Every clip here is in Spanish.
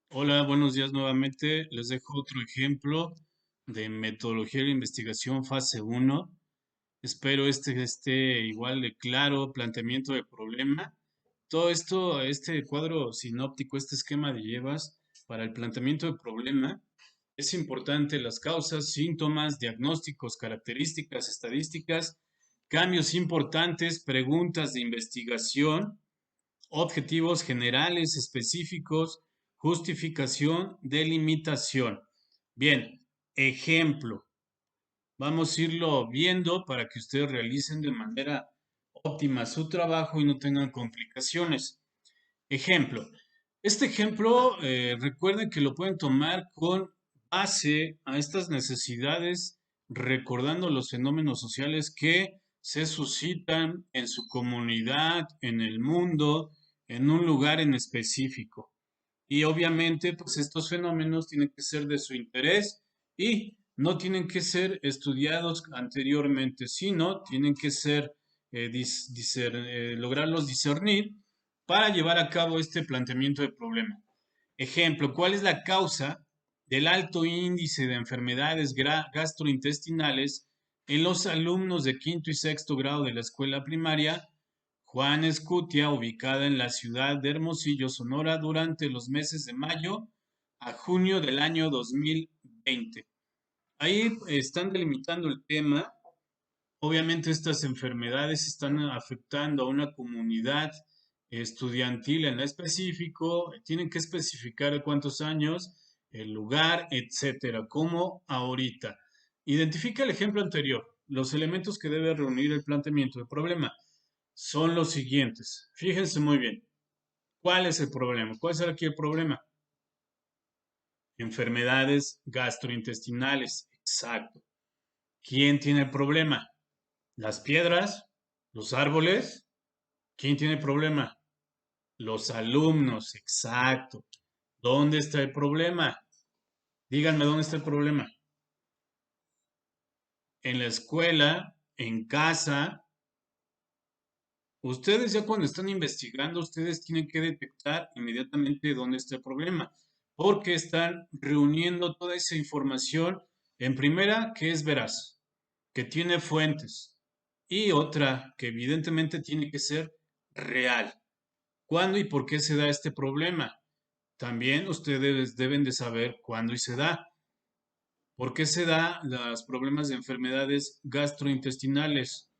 Hola, buenos días nuevamente. Les dejo otro ejemplo de metodología de investigación fase uno. Espero este esté igual de claro, planteamiento de problema. Todo esto, este cuadro sinóptico, este esquema de llevas para el planteamiento de problema, es importante las causas, síntomas, diagnósticos, características, estadísticas, cambios importantes, preguntas de investigación, objetivos generales, específicos, justificación, delimitación. Bien, ejemplo. Vamos a irlo viendo para que ustedes realicen de manera óptima su trabajo y no tengan complicaciones. Ejemplo. Este ejemplo, recuerden que lo pueden tomar con base a estas necesidades, recordando los fenómenos sociales que se suscitan en su comunidad, en el mundo, en un lugar en específico. Y obviamente, pues estos fenómenos tienen que ser de su interés y no tienen que ser estudiados anteriormente, sino tienen que ser, lograrlos discernir para llevar a cabo este planteamiento de problema. Ejemplo, ¿cuál es la causa del alto índice de enfermedades gastrointestinales en los alumnos de quinto y sexto grado de la escuela primaria Juan Escutia, ubicada en la ciudad de Hermosillo, Sonora, durante los meses de mayo a junio del año 2020? Ahí están delimitando el tema. Obviamente estas enfermedades están afectando a una comunidad estudiantil en específico, tienen que especificar cuántos años, el lugar, etcétera, como ahorita. Identifica el ejemplo anterior. Los elementos que debe reunir el planteamiento del problema son los siguientes. Fíjense muy bien. ¿Cuál es el problema? ¿Cuál es aquí el problema? Enfermedades gastrointestinales. Exacto. ¿Quién tiene el problema? ¿Las piedras? ¿Los árboles? ¿Quién tiene problema? Los alumnos, exacto. ¿Dónde está el problema? Díganme dónde está el problema. En la escuela, en casa. Ustedes ya cuando están investigando, ustedes tienen que detectar inmediatamente dónde está el problema, porque están reuniendo toda esa información en primera que es veraz, que tiene fuentes, y otra que evidentemente tiene que ser real. ¿Cuándo y por qué se da este problema? También ustedes deben de saber cuándo y se da. ¿Por qué se da los problemas de enfermedades gastrointestinales?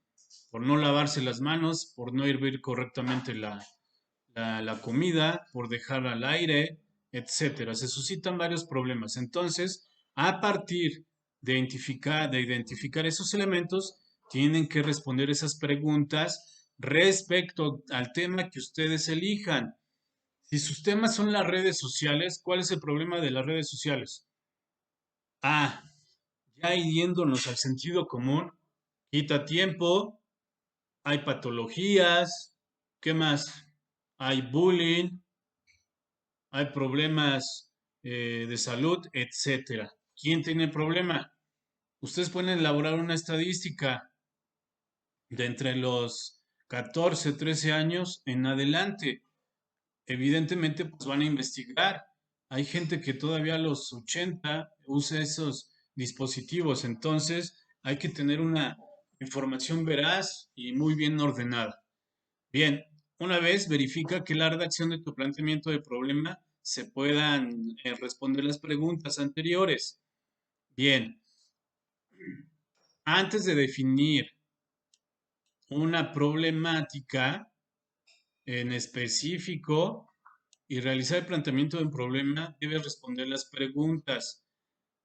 Por no lavarse las manos, por no hervir correctamente la comida, por dejar al aire, etcétera. Se suscitan varios problemas. Entonces, a partir de identificar esos elementos, tienen que responder esas preguntas respecto al tema que ustedes elijan. Si sus temas son las redes sociales, ¿cuál es el problema de las redes sociales? Ah, ya yéndonos al sentido común, quita tiempo, hay patologías, ¿qué más? Hay bullying, hay problemas de salud, etcétera. ¿Quién tiene problema? Ustedes pueden elaborar una estadística de entre los 14, 13 años en adelante. Evidentemente, pues van a investigar. Hay gente que todavía a los 80 usa esos dispositivos, entonces hay que tener una información veraz y muy bien ordenada. Bien, una vez verifica que la redacción de tu planteamiento de problema se puedan responder las preguntas anteriores. Bien, antes de definir una problemática en específico y realizar el planteamiento de un problema, debes responder las preguntas.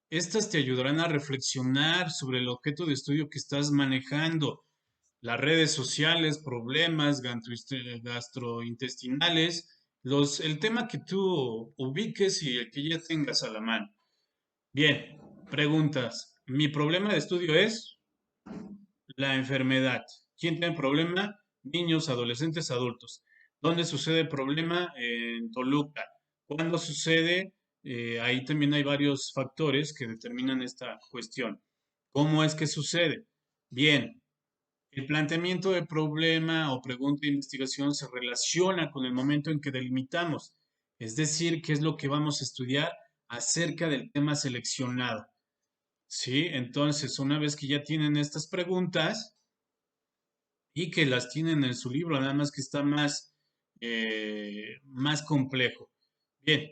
Estas te ayudarán a reflexionar sobre el objeto de estudio que estás manejando, las redes sociales, problemas gastrointestinales, el tema que tú ubiques y el que ya tengas a la mano. Bien, preguntas. Mi problema de estudio es la enfermedad. ¿Quién tiene problema? Niños, adolescentes, adultos. ¿Dónde sucede el problema? En Toluca. ¿Cuándo sucede? Ahí también hay varios factores que determinan esta cuestión. ¿Cómo es que sucede? Bien, el planteamiento de problema o pregunta de investigación se relaciona con el momento en que delimitamos Es decir, qué es lo que vamos a estudiar acerca del tema seleccionado. ¿Sí? Entonces, una vez que ya tienen estas preguntas y que las tienen en su libro, nada más que está más complejo. Bien,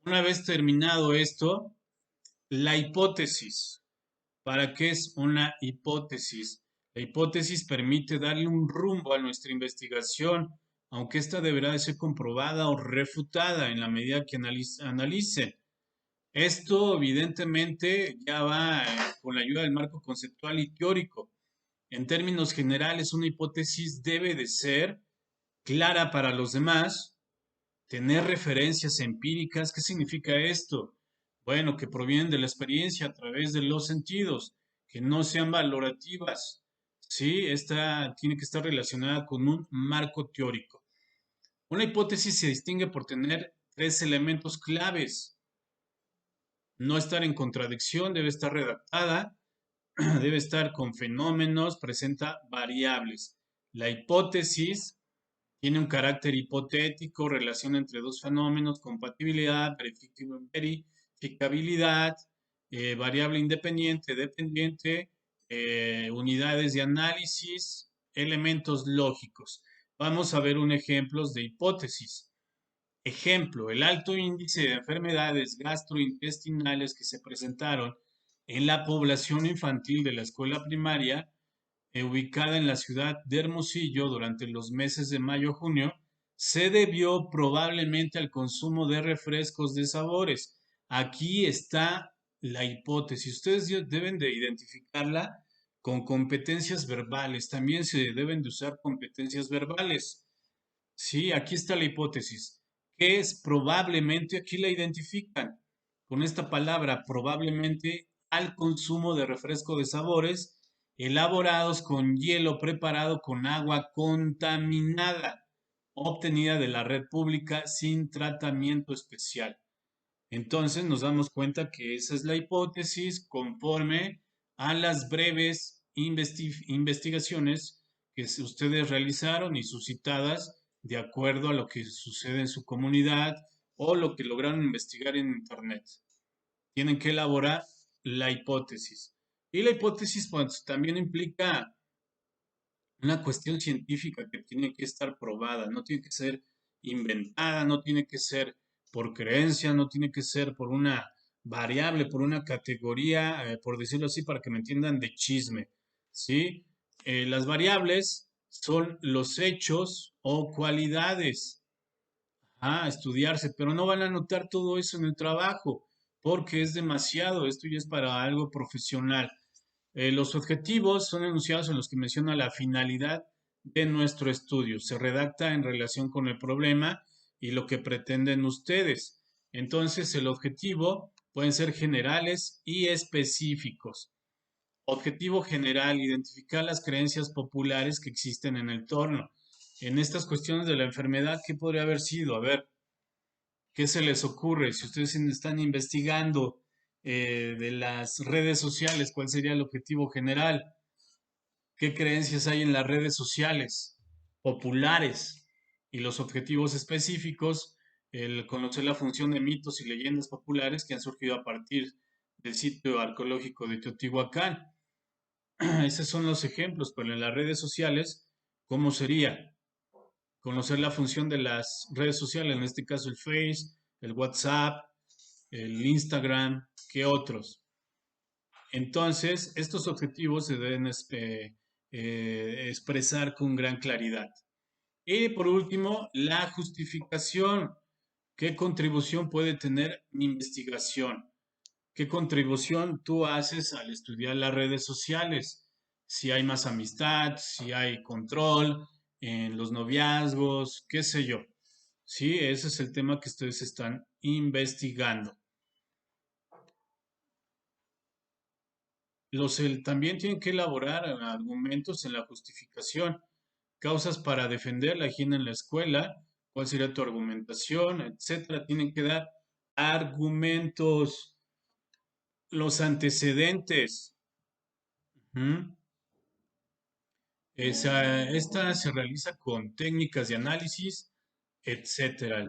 una vez terminado esto, la hipótesis. ¿Para qué es una hipótesis? La hipótesis permite darle un rumbo a nuestra investigación, aunque ésta deberá de ser comprobada o refutada en la medida que analicen. Esto evidentemente ya va con la ayuda del marco conceptual y teórico. En términos generales, una hipótesis debe de ser clara para los demás, tener referencias empíricas. ¿Qué significa esto? Bueno, que provienen de la experiencia a través de los sentidos, que no sean valorativas. Sí, esta tiene que estar relacionada con un marco teórico. Una hipótesis se distingue por tener tres elementos claves. No estar en contradicción, debe estar redactada, debe estar con fenómenos, presenta variables. La hipótesis tiene un carácter hipotético, relación entre dos fenómenos, compatibilidad, verificabilidad, variable independiente, dependiente, unidades de análisis, elementos lógicos. Vamos a ver un ejemplo de hipótesis. Ejemplo, el alto índice de enfermedades gastrointestinales que se presentaron en la población infantil de la escuela primaria ubicada en la ciudad de Hermosillo durante los meses de mayo a junio, se debió probablemente al consumo de refrescos de sabores. Aquí está la hipótesis. Ustedes deben de identificarla con competencias verbales. También se deben de usar competencias verbales. Sí, aquí está la hipótesis. ¿Qué es probablemente? Aquí la identifican con esta palabra, probablemente al consumo de refresco de sabores elaborados con hielo preparado con agua contaminada, obtenida de la red pública sin tratamiento especial. Entonces nos damos cuenta que esa es la hipótesis conforme a las breves investigaciones que ustedes realizaron y suscitadas de acuerdo a lo que sucede en su comunidad o lo que lograron investigar en Internet. Tienen que elaborar la hipótesis. Y la hipótesis pues, también implica una cuestión científica que tiene que estar probada, no tiene que ser inventada, no tiene que ser por creencia, no tiene que ser por una variable, por una categoría, por decirlo así, para que me entiendan, de chisme, ¿sí? Las variables son los hechos o cualidades a estudiarse, pero no van a notar todo eso en el trabajo, porque es demasiado, esto ya es para algo profesional. Los objetivos son enunciados en los que menciona la finalidad de nuestro estudio. Se redacta en relación con el problema y lo que pretenden ustedes. Entonces, el objetivo pueden ser generales y específicos. Objetivo general, identificar las creencias populares que existen en el entorno. En estas cuestiones de la enfermedad, ¿qué podría haber sido? A ver, ¿qué se les ocurre? Si ustedes están investigando de las redes sociales, ¿cuál sería el objetivo general? ¿Qué creencias hay en las redes sociales populares? Y los objetivos específicos, el conocer la función de mitos y leyendas populares que han surgido a partir del sitio arqueológico de Teotihuacán. Esos son los ejemplos, pero en las redes sociales, ¿cómo sería? Conocer la función de las redes sociales, en este caso el Face, el WhatsApp, el Instagram, ¿qué otros? Entonces, estos objetivos se deben expresar con gran claridad. Y por último, la justificación. ¿Qué contribución puede tener mi investigación? ¿Qué contribución tú haces al estudiar las redes sociales? Si hay más amistad, si hay control en los noviazgos, qué sé yo. Sí, ese es el tema que ustedes están investigando. También tienen que elaborar argumentos en la justificación, causas para defender la higiene en la escuela, cuál sería tu argumentación, etcétera. Tienen que dar argumentos, los antecedentes. ¿Mm? Esta se realiza con técnicas de análisis, etcétera.